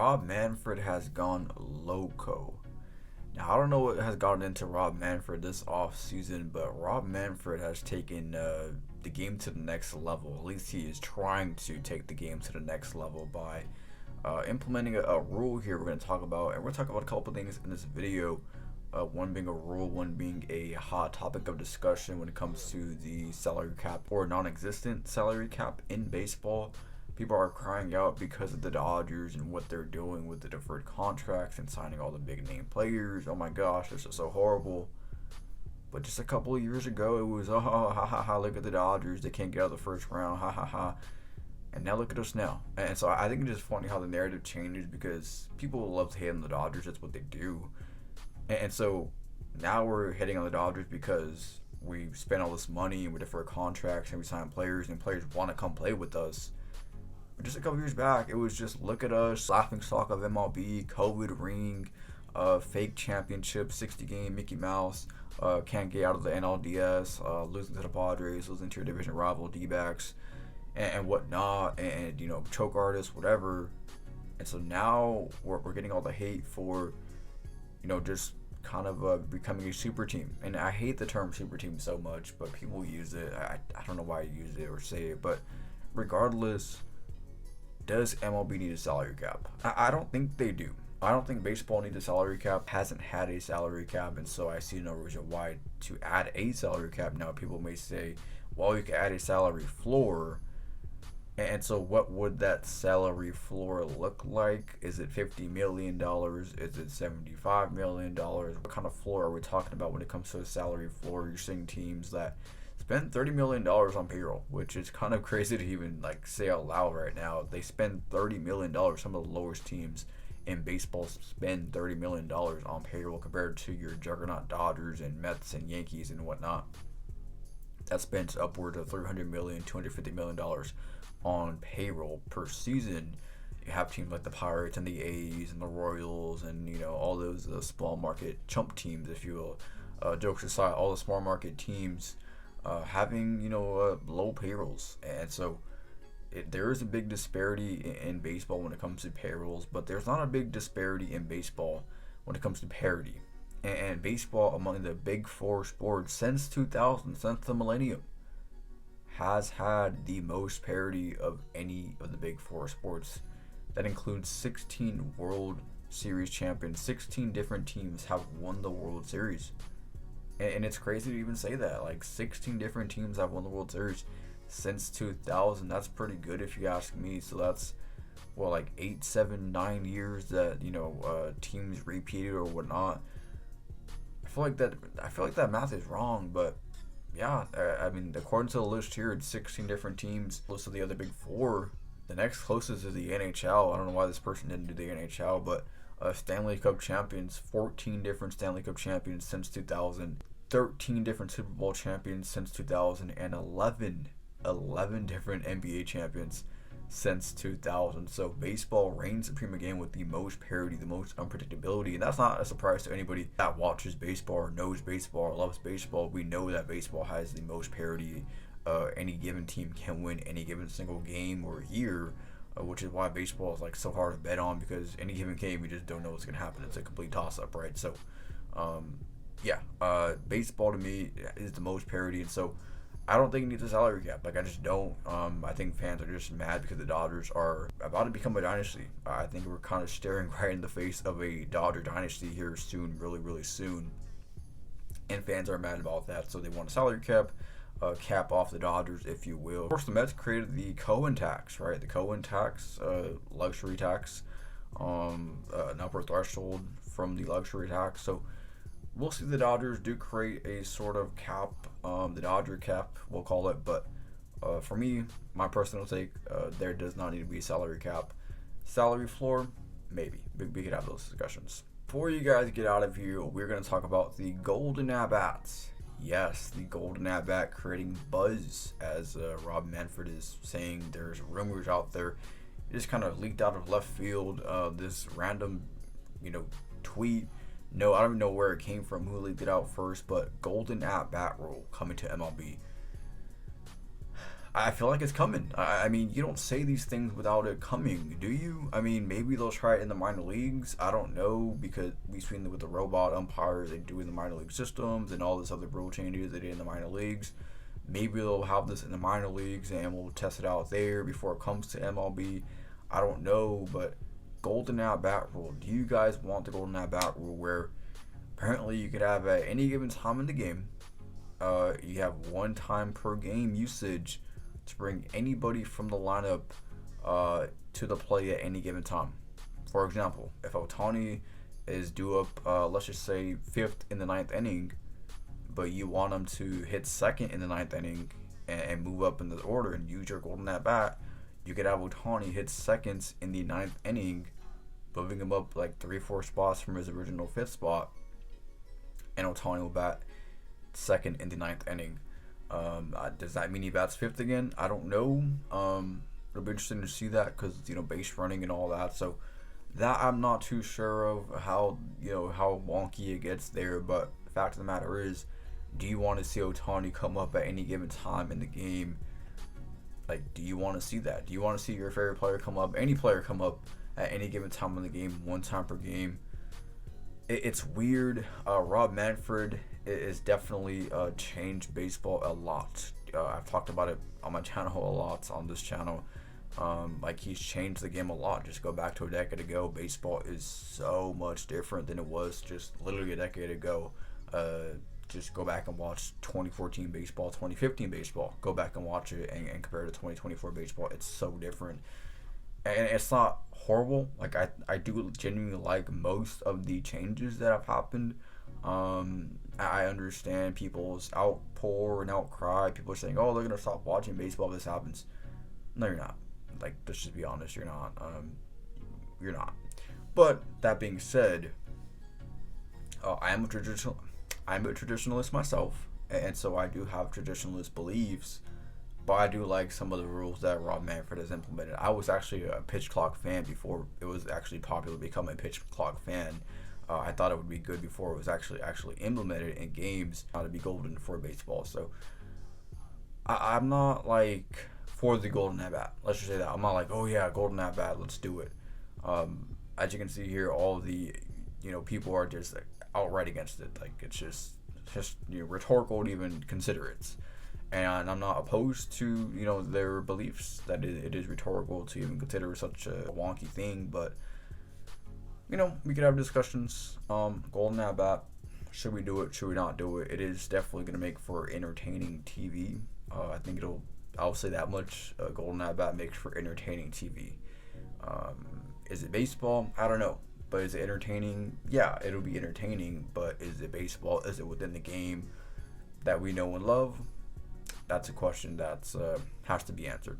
Rob Manfred has gone loco. Now, I don't know what has gotten into Rob Manfred this off season, but Rob Manfred has taken the game to the next level. At least he is trying to take the game to the next level by implementing a rule here we're going to talk about. And we're going to talk about a couple things in this video. One being a rule, one being a hot topic of discussion when it comes to the salary cap or non-existent salary cap in baseball. People are crying out because of the Dodgers and what they're doing with the deferred contracts and signing all the big name players. Oh my gosh, this is so horrible. But just a couple of years ago, it was, oh, ha ha ha, look at the Dodgers. They can't get out of the first round, ha ha ha. And now look at us now. And so I think it's just funny how the narrative changes because people love to hate on the Dodgers. That's what they do. And so now we're hitting on the Dodgers because we spent all this money and we defer contracts and we sign players and players want to come play with us. But just a couple years back, it was just look at us, laughing stock of MLB, COVID ring, fake championship, 60-game Mickey Mouse, can't get out of the NLDS, losing to the Padres, losing to your division rival D-backs, and whatnot, and choke artists, whatever. And so now we're getting all the hate for, just kind of becoming a super team. And I hate the term super team so much, but people use it. I don't know why you use it or say it, but regardless, does MLB need a salary cap? I don't think they do. I don't think baseball needs a salary cap, hasn't had a salary cap, and so I see no reason why to add a salary cap. Now, people may say, well, you can add a salary floor. And so what would that salary floor look like? Is it $50 million? Is it $75 million? What kind of floor are we talking about when it comes to a salary floor? You're seeing teams that spend $30 million on payroll, which is kind of crazy to even say out loud right now. They spend $30 million. Some of the lowest teams in baseball spend $30 million on payroll compared to your juggernaut Dodgers and Mets and Yankees and whatnot. That spends upwards of $300 million, $250 million on payroll per season. You have teams like the Pirates and the A's and the Royals and all those small market chump teams, if you will. Jokes aside, all the small market teams having low payrolls, and so there is a big disparity in baseball when it comes to payrolls, but there's not a big disparity in baseball when it comes to parity. And baseball, among the big four sports since 2000, since the millennium, has had the most parity of any of the big four sports. That includes 16 World Series champions. 16 different teams have won the World Series. And it's crazy to even say that. 16 different teams have won the World Series since 2000. That's pretty good if you ask me. So that's, 8, 7, 9 years that, teams repeated or whatnot. I feel like that math is wrong, but yeah, I mean, according to the list here, it's 16 different teams. Close to the other big four. The next closest is the NHL. I don't know why this person didn't do the NHL, but Stanley Cup champions, 14 different Stanley Cup champions since 2000, 13 different Super Bowl champions since 2000, and 11 different NBA champions since 2000. So baseball reigns supreme again with the most parity, the most unpredictability, and that's not a surprise to anybody that watches baseball or knows baseball or loves baseball. We know that baseball has the most parity. Any given team can win any given single game or year, which is why baseball is so hard to bet on, because any given game you just don't know what's going to happen. It's a complete toss-up, right? So baseball to me is the most parity, and so I don't think it needs a salary cap. I just don't. I think fans are just mad because the Dodgers are about to become a dynasty. I think we're kind of staring right in the face of a Dodger dynasty here soon, really, really soon. And fans are mad about that, so they want a salary cap, cap off the Dodgers, if you will. Of course, the Mets created the Cohen tax, right? The Cohen tax, luxury tax, an upper threshold from the luxury tax. So we'll see the Dodgers do create a sort of cap, the Dodger cap, we'll call it. But for me, my personal take, there does not need to be a salary cap. Salary floor, maybe. We could have those discussions. Before you guys get out of here, we're going to talk about the golden at-bats. Yes, the golden at-bat creating buzz, as Rob Manfred is saying. There's rumors out there. It just kind of leaked out of left field. This random, tweet. No, I don't even know where it came from, who leaked it out first, but golden at-bat rule coming to MLB. I feel like it's coming. I mean, you don't say these things without it coming, do you? I mean, maybe they'll try it in the minor leagues. I don't know, because we've seen it with the robot umpires they do in the minor league systems and all this other rule changes they did in the minor leagues. Maybe they'll have this in the minor leagues and we'll test it out there before it comes to MLB. I don't know, but golden at bat rule. Do you guys want the golden at bat rule where apparently you could have at any given time in the game, you have one time per game usage to bring anybody from the lineup to the play at any given time. For example, if Otani is due up, let's just say fifth in the ninth inning, but you want him to hit second in the ninth inning and move up in the order and use your golden at bat, you could have Otani hit seconds in the ninth inning, moving him up like 3-4 spots from his original fifth spot, and Otani will bat second in the ninth inning. Does that mean he bats fifth again? I don't know. It'll be interesting to see that because base running and all that. So that I'm not too sure of how how wonky it gets there. But the fact of the matter is, do you want to see Otani come up at any given time in the game? Like, do you want to see that? Do you want to see your favorite player come up, any player come up at any given time in the game, one time per game? It's weird. Rob Manfred is definitely changed baseball a lot. I've talked about it on my channel a lot, on this channel. Like, he's changed the game a lot. Just go back to a decade ago, baseball is so much different than it was just literally a decade ago. Just go back and watch 2014 baseball, 2015 baseball. Go back and watch it and compare it to 2024 baseball. It's so different. And it's not horrible. Like, I do genuinely like most of the changes that have happened. I understand people's outpour and outcry. People are saying, oh, they're going to stop watching baseball if this happens. No, you're not. Like, let's just be honest, you're not. You're not. But that being said, I'm a traditionalist myself, and so I do have traditionalist beliefs. But I do like some of the rules that Rob Manfred has implemented. I was actually a pitch clock fan before it was actually popular to become a pitch clock fan. I thought it would be good before it was actually implemented in games, to be golden for baseball. So I'm not like for the golden at bat. Let's just say that. I'm not like, oh yeah, golden at bat, let's do it. As you can see here, all of the people are just like outright against it. Like, it's just rhetorical to even consider it. And I'm not opposed to their beliefs that it is rhetorical to even consider such a wonky thing, but we could have discussions. Golden at bat, should we do it? Should we not do it? It is definitely going to make for entertaining TV. I think I'll say that much. Golden at bat makes for entertaining TV. Is it baseball? I don't know. But is it entertaining? Yeah, it'll be entertaining. But is it baseball? Is it within the game that we know and love? That's a question that has to be answered.